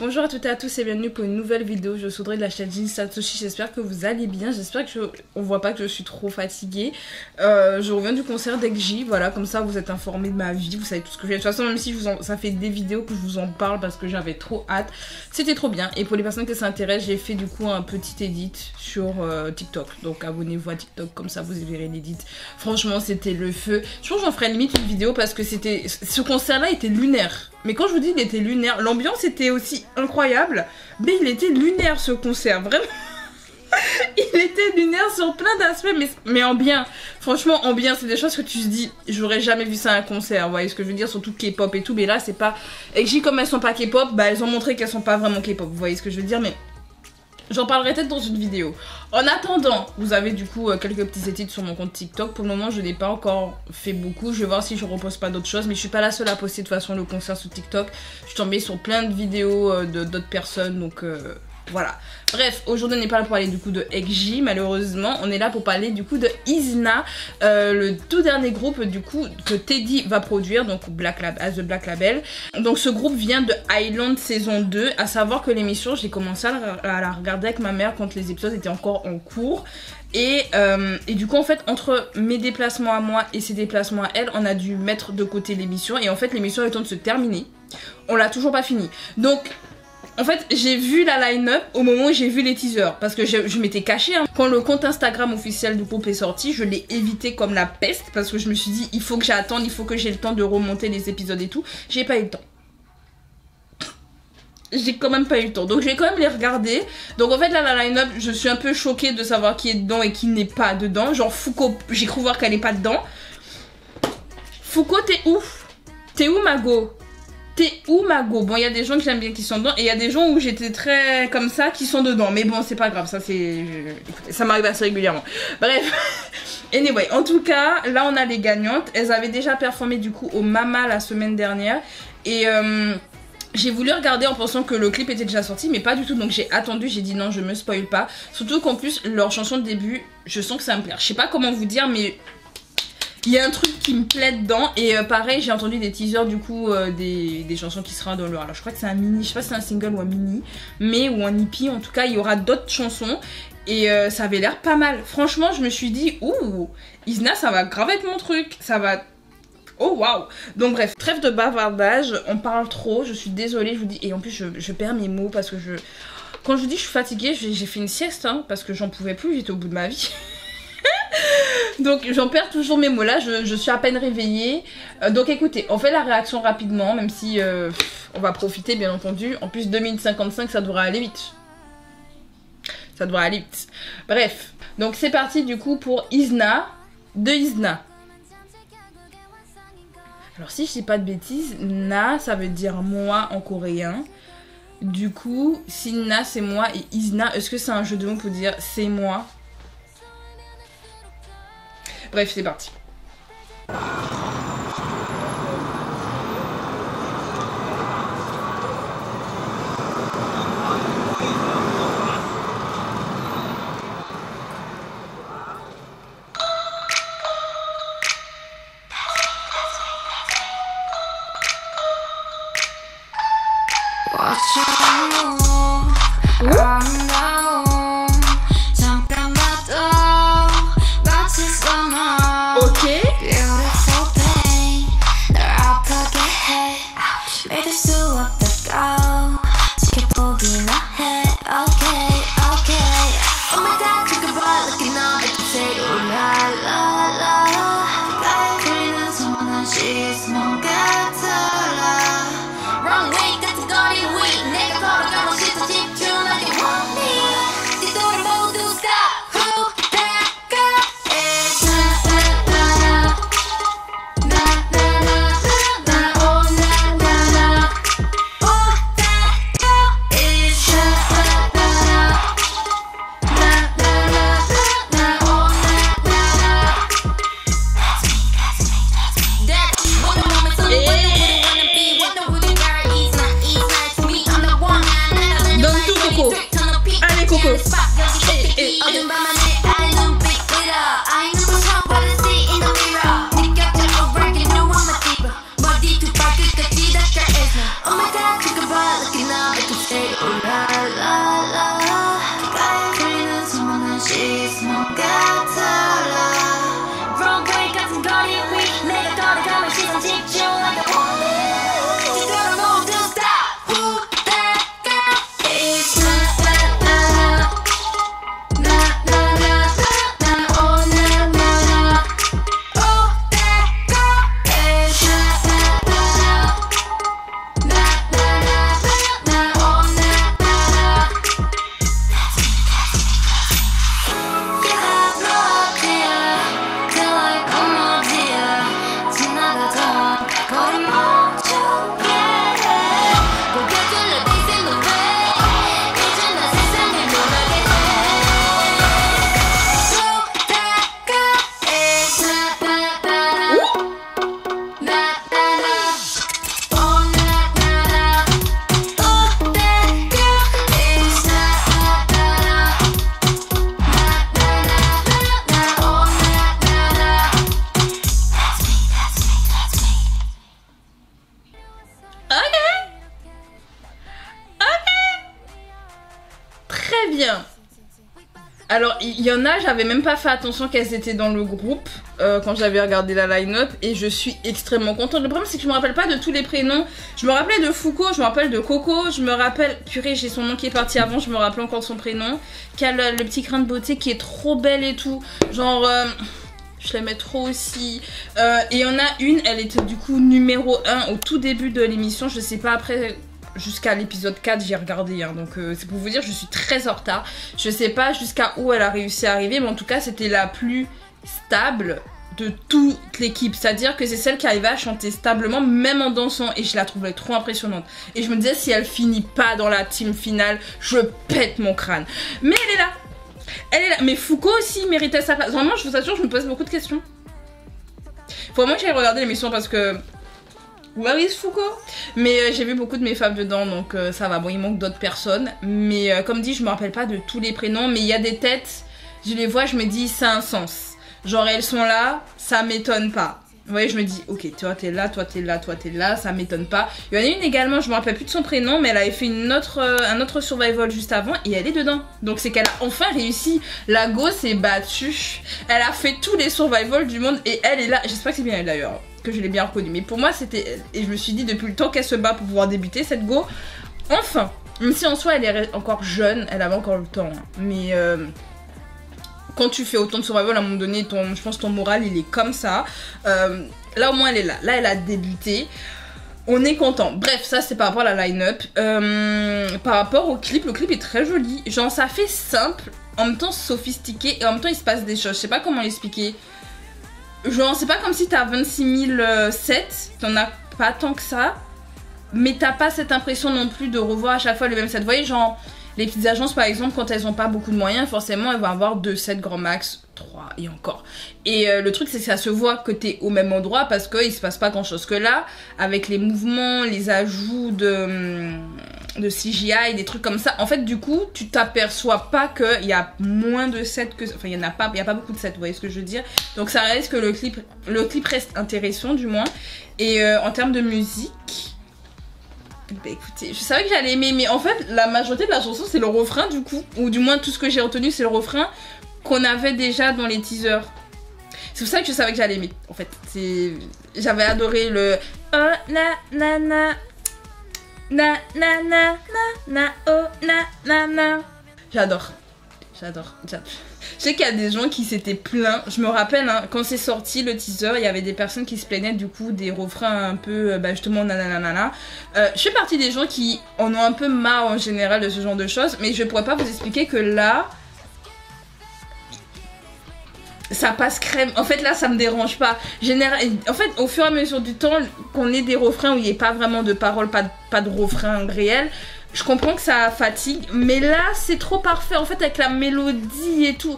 bonjour à toutes et à tous et bienvenue pour une nouvelle vidéo. Je suis Audrey de la chaîne Jean Satoshi, j'espère que vous allez bien, j'espère que on voit pas que je suis trop fatiguée. Je reviens du concert d'Ekji, voilà, comme ça vous êtes informés de ma vie, vous savez tout ce que je fais. De toute façon, même si ça fait des vidéos que je vous en parle parce que j'avais trop hâte, c'était trop bien. Et pour les personnes qui s'intéressent, j'ai fait du coup un petit edit sur TikTok, donc abonnez-vous à TikTok, comme ça vous verrez l'edit. Franchement, c'était le feu. Je pense que j'en ferai limite une vidéo parce que ce concert-là était lunaire. Mais quand je vous dis il était lunaire, l'ambiance était aussi incroyable, mais il était lunaire ce concert, vraiment. Il était lunaire sur plein d'aspects, mais en bien. Franchement, en bien, c'est des choses que tu te dis, j'aurais jamais vu ça à un concert, vous voyez ce que je veux dire, surtout K-pop et tout, mais là c'est pas... Et J, comme elles sont pas K-pop, bah elles ont montré qu'elles sont pas vraiment K-pop, vous voyez ce que je veux dire, mais... J'en parlerai peut-être dans une vidéo. En attendant, vous avez du coup quelques petits edits sur mon compte TikTok. Pour le moment, je n'ai pas encore fait beaucoup. Je vais voir si je reposte pas d'autres choses. Mais je suis pas la seule à poster de toute façon le concert sur TikTok. Je suis tombée sur plein de vidéos d'autres personnes. Donc voilà. Bref, aujourd'hui on n'est pas là pour parler du coup de Ekji, malheureusement. On est là pour parler du coup de IZ*NA, le tout dernier groupe du coup que Teddy va produire, donc as the Black Label. Donc ce groupe vient de Island saison 2, à savoir que l'émission, j'ai commencé à la regarder avec ma mère quand les épisodes étaient encore en cours. Et du coup en fait entre mes déplacements à moi et ses déplacements à elle, on a dû mettre de côté l'émission. Et en fait l'émission est en train de se terminer. On l'a toujours pas fini. Donc... En fait, j'ai vu la line-up au moment où j'ai vu les teasers. Parce que je m'étais cachée. Hein. Quand le compte Instagram officiel du groupe est sorti, je l'ai évité comme la peste. Parce que je me suis dit, il faut que j'attende, il faut que j'ai le temps de remonter les épisodes et tout. J'ai pas eu le temps. J'ai quand même pas eu le temps. Donc, je vais quand même les regarder. Donc, en fait, là, la line-up, je suis un peu choquée de savoir qui est dedans et qui n'est pas dedans. Genre, Foucault, j'ai cru voir qu'elle est pas dedans. Foucault, t'es où? T'es où, Mago? T'es où, Mago? Bon, il y a des gens que j'aime bien qui sont dedans et il y a des gens où j'étais très comme ça qui sont dedans. Mais bon, c'est pas grave, ça c'est... Écoutez, ça m'arrive assez régulièrement. Bref, anyway, en tout cas, là on a les gagnantes. Elles avaient déjà performé du coup au Mama la semaine dernière. Et j'ai voulu regarder en pensant que le clip était déjà sorti, mais pas du tout. Donc j'ai attendu, j'ai dit non, je me spoil pas. Surtout qu'en plus, leur chanson de début, je sens que ça me plaît. Je sais pas comment vous dire, mais... Il y a un truc qui me plaît dedans et pareil j'ai entendu des teasers du coup des chansons qui seront dans le... Alors je crois que c'est un mini, je sais pas si c'est un single ou un mini, mais ou un EP, en tout cas il y aura d'autres chansons et ça avait l'air pas mal. Franchement je me suis dit ouh, IZ*NA ça va grave être mon truc, ça va... Oh waouh. Donc bref, trêve de bavardage, on parle trop, je suis désolée, je vous dis, et en plus je perds mes mots parce que quand je vous dis je suis fatiguée, j'ai fait une sieste hein, parce que j'en pouvais plus, j'étais au bout de ma vie. Donc j'en perds toujours mes mots là, je suis à peine réveillée. Donc écoutez, on fait la réaction rapidement, même si on va profiter bien entendu. En plus 2055 ça devrait aller vite. Ça devrait aller vite. Bref, donc c'est parti du coup pour IZ*NA, de IZ*NA. Alors si je dis pas de bêtises, Na ça veut dire moi en coréen. Du coup, si Na c'est moi et IZ*NA, est-ce que c'est un jeu de mots pour dire c'est moi? Bref, c'est parti. Alors, il y en a, j'avais même pas fait attention qu'elles étaient dans le groupe quand j'avais regardé la line-up et je suis extrêmement contente. Le problème, c'est que je me rappelle pas de tous les prénoms. Je me rappelais de Foucault, je me rappelle de Coco, je me rappelle... Purée, j'ai son nom qui est parti avant, je me rappelle encore de son prénom. Qui a le petit grain de beauté qui est trop belle et tout. Genre... je l'aimais trop aussi. Et il y en a une, elle était du coup numéro 1 au tout début de l'émission. Je sais pas après... Jusqu'à l'épisode 4 j'ai regardé hein, donc c'est pour vous dire je suis très en retard. Je sais pas jusqu'à où elle a réussi à arriver mais en tout cas c'était la plus stable de toute l'équipe. C'est à dire que c'est celle qui arrivait à chanter stablement même en dansant et je la trouvais trop impressionnante. Et je me disais si elle finit pas dans la team finale je pète mon crâne. Mais elle est là. Elle est là. Mais Foucault aussi méritait sa place. Vraiment je vous assure je me pose beaucoup de questions. Faut vraiment que j'aille regarder l'émission parce que... Where is Foucault? Mais j'ai vu beaucoup de mes faves dedans donc ça va, bon il manque d'autres personnes mais comme dit je me rappelle pas de tous les prénoms mais il y a des têtes, je les vois je me dis ça a un sens, genre elles sont là, ça m'étonne pas. Vous voyez je me dis ok toi t'es là, toi t'es là, toi t'es là, ça m'étonne pas. Il y en a une également, je me rappelle plus de son prénom mais elle avait fait un autre survival juste avant et elle est dedans. Donc c'est qu'elle a enfin réussi, la go s'est battue, elle a fait tous les survivals du monde et elle est là, j'espère que c'est bien elle d'ailleurs. Que je l'ai bien reconnue, mais pour moi c'était elle. Et je me suis dit depuis le temps qu'elle se bat pour pouvoir débuter cette go, enfin, même si en soi elle est encore jeune, elle avait encore le temps, hein. Mais quand tu fais autant de survival à un moment donné, je pense que ton moral il est comme ça. Là au moins elle est là, là elle a débuté, on est content. Bref ça c'est par rapport à la line-up. Par rapport au clip, le clip est très joli, genre ça fait simple, en même temps sophistiqué et en même temps il se passe des choses, je sais pas comment l'expliquer. Genre c'est pas comme si t'as 26 000 sets, t'en as pas tant que ça, mais t'as pas cette impression non plus de revoir à chaque fois le même set. Vous voyez genre les petites agences par exemple quand elles ont pas beaucoup de moyens forcément elles vont avoir 2 sets grand max, 3 et encore. Et le truc c'est que ça se voit que t'es au même endroit parce qu'il se passe pas grand chose que là, avec les mouvements, les ajouts de CGI, des trucs comme ça. En fait du coup tu t'aperçois pas qu'il y a moins de sets que... Enfin il y a pas beaucoup de sets, vous voyez ce que je veux dire. Donc ça reste que le clip reste intéressant du moins. Et en termes de musique... Bah écoutez, je savais que j'allais aimer mais en fait la majorité de la chanson c'est le refrain du coup. Ou du moins tout ce que j'ai retenu c'est le refrain qu'on avait déjà dans les teasers. C'est pour ça que je savais que j'allais aimer en fait. J'avais adoré le... Oh na na na na na na na oh na na na. J'adore. Je sais qu'il y a des gens qui s'étaient plaints. Je me rappelle hein, quand c'est sorti le teaser, il y avait des personnes qui se plaignaient du coup des refrains un peu bah justement nanana. Je fais partie des gens qui en ont un peu marre en général de ce genre de choses, mais je pourrais pas vous expliquer que là ça passe crème. En fait là ça me dérange pas. En fait au fur et à mesure du temps qu'on ait des refrains où il n'y ait pas vraiment de paroles, pas de refrain réel, je comprends que ça fatigue, mais là c'est trop parfait en fait avec la mélodie et tout.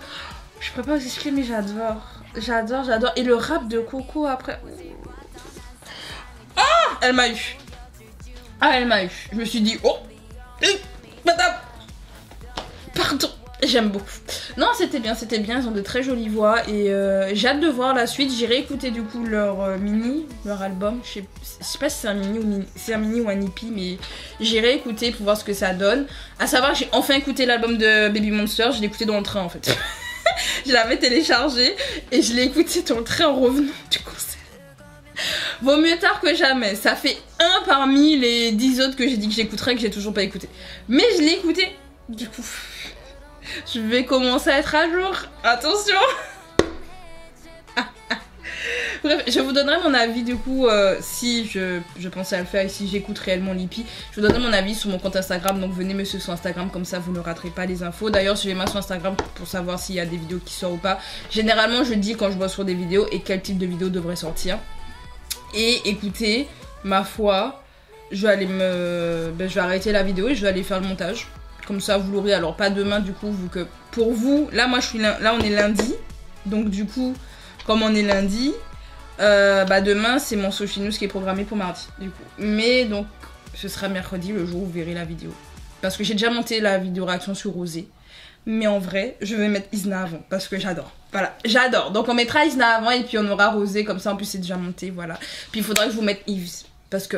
Je pourrais pas vous expliquer mais j'adore. Et le rap de Coco après. Ah elle m'a eu. Je me suis dit oh madame pardon. J'aime beaucoup. Non c'était bien, ils ont de très jolies voix et j'ai hâte de voir la suite. J'irai écouter du coup leur mini, leur album. Je sais pas si c'est un mini ou un EP mais j'irai écouter pour voir ce que ça donne. À savoir j'ai enfin écouté l'album de Baby Monster, je l'ai écouté dans le train en fait. Je l'avais téléchargé et je l'ai écouté dans le train en revenant du concert. Vaut mieux tard que jamais, ça fait un parmi les 10 autres que j'ai dit que j'écouterais que j'ai toujours pas écouté. Mais je l'ai écouté du coup. Je vais commencer à être à jour. Attention. Bref, je vous donnerai mon avis du coup si je pensais à le faire et si j'écoute réellement l'EP. Je vous donnerai mon avis sur mon compte Instagram, donc venez me suivre sur Instagram, comme ça vous ne raterez pas les infos. D'ailleurs suivez-moi sur Instagram pour savoir s'il y a des vidéos qui sortent ou pas. Généralement je dis quand je vois sur des vidéos et quel type de vidéo devrait sortir. Et écoutez, ma foi, je vais arrêter la vidéo et je vais aller faire le montage. Comme ça vous l'aurez, alors pas demain du coup vu que pour vous, là on est lundi. Donc du coup, comme on est lundi, demain c'est mon Soshi News qui est programmé pour mardi du coup. Mais donc ce sera mercredi le jour où vous verrez la vidéo. Parce que j'ai déjà monté la vidéo réaction sur Rosé. Mais en vrai, je vais mettre Isna avant parce que j'adore. Voilà, j'adore. Donc on mettra Isna avant et puis on aura Rosé comme ça en plus c'est déjà monté, voilà. Puis il faudra que je vous mette Yves parce que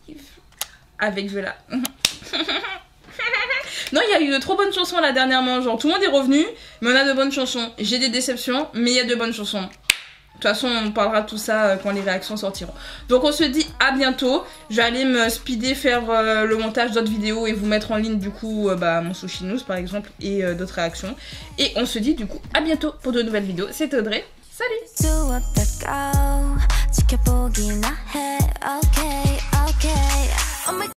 Yves avec Vela. Non, il y a eu de trop bonnes chansons là dernièrement, genre tout le monde est revenu, Mais on a de bonnes chansons. J'ai des déceptions, mais il y a de bonnes chansons. De toute façon, on parlera de tout ça quand les réactions sortiront. Donc on se dit à bientôt. Je vais aller me speeder, faire le montage d'autres vidéos et vous mettre en ligne du coup mon sushi news par exemple et d'autres réactions. Et on se dit du coup à bientôt pour de nouvelles vidéos. C'était Audrey. Salut!